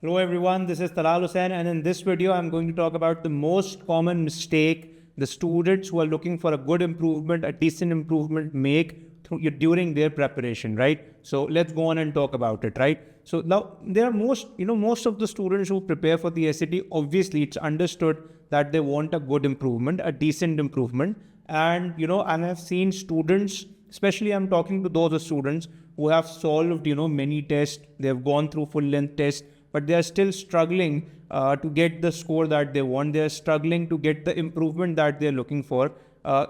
Hello everyone, this is Talal Hussain, and in this video I'm going to talk about the most common mistake the students who are looking for a good improvement, a decent improvement make during their preparation, right? So let's go on and talk about it, right? So now there are most of the students who prepare for the SAT, obviously it's understood that they want a good improvement, a decent improvement. And I have seen students, especially I'm talking to those students who have solved many tests, they've gone through full length tests, but they are still struggling to get the score that they want. They are struggling to get the improvement that they're looking for. They are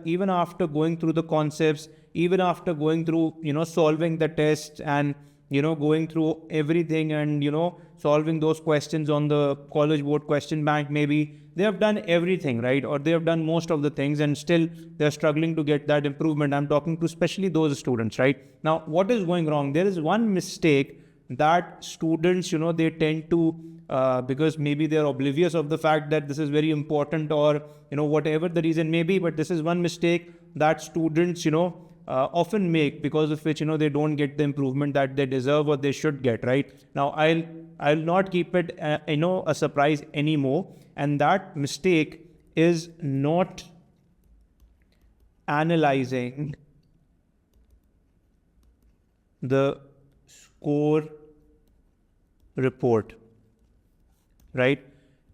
even after going through the concepts, even after going through solving the tests and going through everything and solving those questions on the college board question bank. Maybe they have done everything, right? Or they have done most of the things and still they're struggling to get that improvement. I'm talking to especially those students, right? Now, what is going wrong? There is one mistake that students, they tend to, because maybe they're oblivious of the fact that this is very important, or, whatever the reason may be, but this is one mistake that students, often make, because of which, they don't get the improvement that they deserve or they should get, right? Now, I'll not keep it, a surprise anymore. And that mistake is not analyzing the score report, right?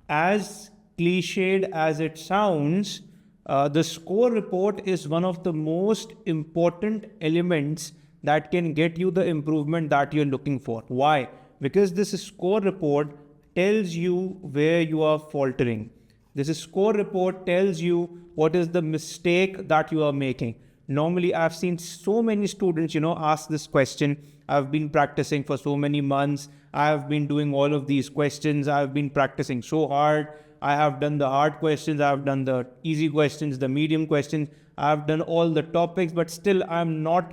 As cliched as it sounds, the score report is one of the most important elements that can get you the improvement that you're looking for. Why? Because this score report tells you where you are faltering. This score report tells you what is the mistake that you are making. Normally, I've seen so many students, ask this question. I've been practicing for so many months. I have been doing all of these questions. I've been practicing so hard. I have done the hard questions. I've done the easy questions, the medium questions. I've done all the topics, but still I'm not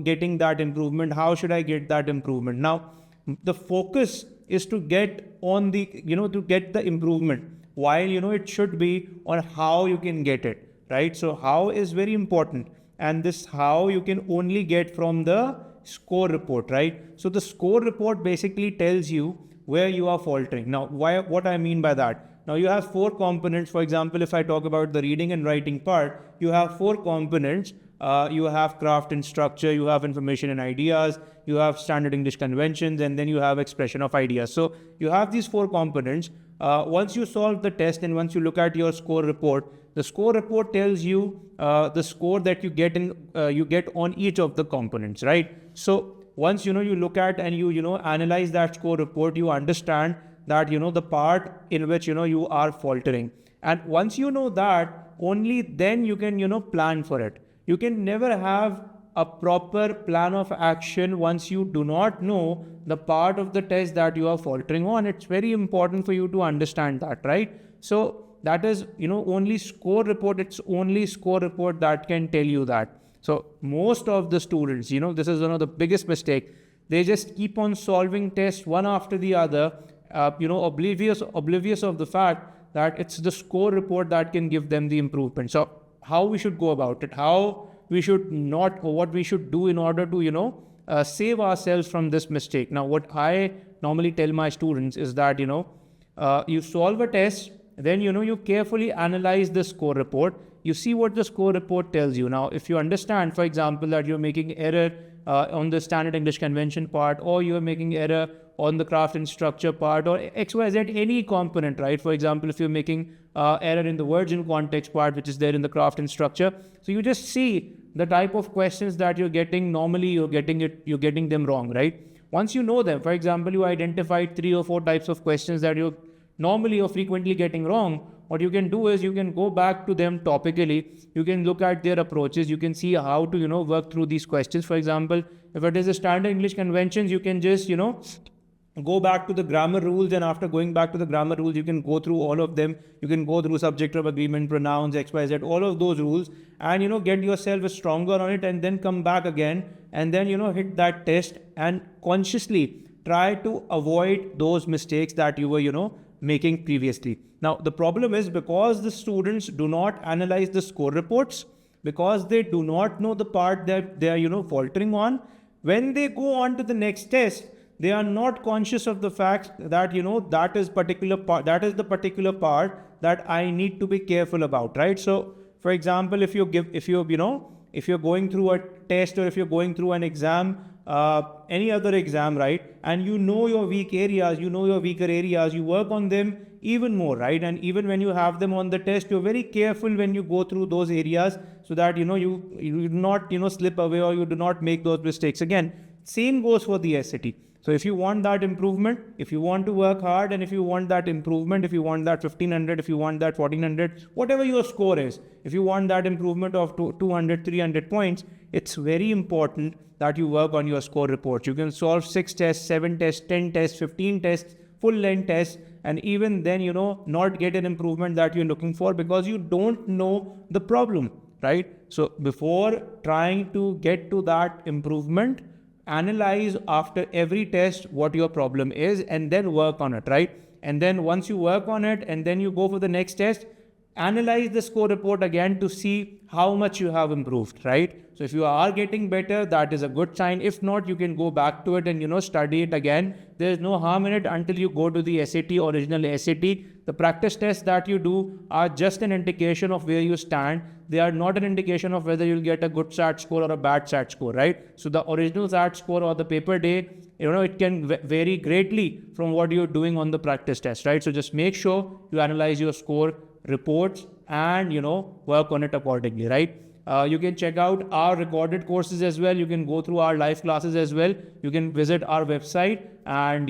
getting that improvement. How should I get that improvement? Now, the focus is to get on the, to get the improvement, while, it should be on how you can get it, right? So how is very important. And this how you can only get from the score report, right? So the score report basically tells you where you are faltering. Now, what I mean by that? Now you have 4 components. For example, if I talk about the reading and writing part, you have 4 components. You have craft and structure, you have information and ideas, you have standard English conventions, and then you have expression of ideas. So you have these 4 components. Once you solve the test and once you look at your score report, the score report tells you the score that you get on each of the components, right? So once you look at and you analyze that score report, you understand that the part in which you are faltering. And once you know that, only then you can plan for it. You can never have a proper plan of action once you do not know the part of the test that you are faltering on. It's very important for you to understand that, right? So that is, only score report. It's only score report that can tell you that. So most of the students, this is one of the biggest mistake. They just keep on solving tests one after the other, oblivious of the fact that it's the score report that can give them the improvement. So how we should go about it, how we should not, or what we should do in order to, save ourselves from this mistake. Now, what I normally tell my students is that, you solve a test, then, you carefully analyze the score report. You see what the score report tells you. Now, if you understand, for example, that you're making error on the standard English convention part, or you're making error on the craft and structure part, or XYZ, any component, right? For example, if you're making error in the words in context part, which is there in the craft and structure. So you just see the type of questions that you're getting. Normally, you're getting them wrong, right? Once you know them, for example, you identified 3 or 4 types of questions that you're normally or frequently getting wrong. What you can do is you can go back to them topically. You can look at their approaches. You can see how to, work through these questions. For example, if it is a standard English conventions, you can just, go back to the grammar rules, and after going back to the grammar rules, you can go through all of them. You can go through subject of agreement, pronouns, XYZ, all of those rules, and get yourself stronger on it, and then come back again, and then hit that test and consciously try to avoid those mistakes that you were making previously. Now the problem is, because the students do not analyze the score reports, because they do not know the part that they are faltering on, when they go on to the next test, They are not conscious of the fact that, that is particular part, that is the particular part that I need to be careful about, right? So for example, if you're going through a test, or if you're going through an exam, any other exam, right? And you know your weak areas, you know your weaker areas, you work on them even more, right? And even when you have them on the test, you're very careful when you go through those areas, so that, you do not, slip away, or you do not make those mistakes again. Same goes for the SAT. So if you want that improvement, if you want to work hard, and if you want that improvement, if you want that 1500, if you want that 1400, whatever your score is, if you want that improvement of 200, 300 points, it's very important that you work on your score reports. You can solve 6 tests, 7 tests, 10 tests, 15 tests, full length tests, and even then, not get an improvement that you're looking for, because you don't know the problem, right? So before trying to get to that improvement, analyze after every test what your problem is, and then work on it, right? And then once you work on it, and then you go for the next test, analyze the score report again to see how much you have improved, right? So if you are getting better, that is a good sign. If not, you can go back to it and, study it again. There is no harm in it until you go to the SAT, original SAT. The practice tests that you do are just an indication of where you stand. They are not an indication of whether you'll get a good SAT score or a bad SAT score, right? So the original SAT score or the paper day, it can vary greatly from what you're doing on the practice test, right? So just make sure you analyze your score reports and, work on it accordingly, right? You can check out our recorded courses as well. You can go through our live classes as well. You can visit our website and,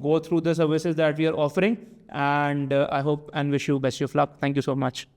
go through the services that we are offering. And I hope and wish you best of luck. Thank you so much.